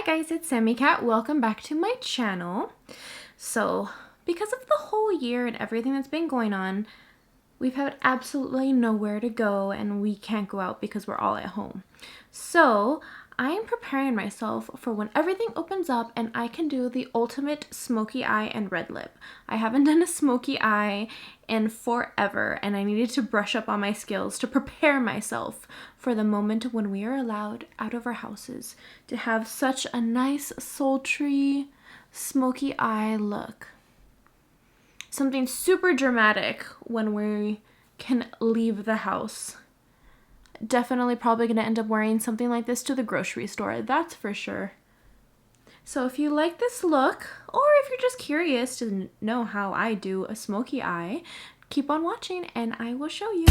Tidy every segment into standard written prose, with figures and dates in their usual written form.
guys, it's Sammy Cat. Welcome back to my channel. So, because of the whole year and everything that's been going on, we've had absolutely nowhere to go and we can't go out because we're all at home. So, I am preparing myself for when everything opens up and I can do the ultimate smoky eye and red lip. I haven't done a smoky eye in forever and I needed to brush up on my skills to prepare myself for the moment when we are allowed out of our houses to have such a nice sultry smoky eye look. Something super dramatic when we can leave the house. Definitely probably going to end up wearing something like this to the grocery store, that's for sure. So if you like this look, or if you're just curious to know how I do a smoky eye, keep on watching and I will show you.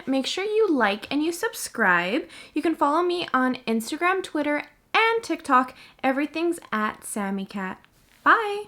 make sure you like and you subscribe. You can follow me on Instagram, Twitter, and TikTok. Everything's at SammyCat. Bye!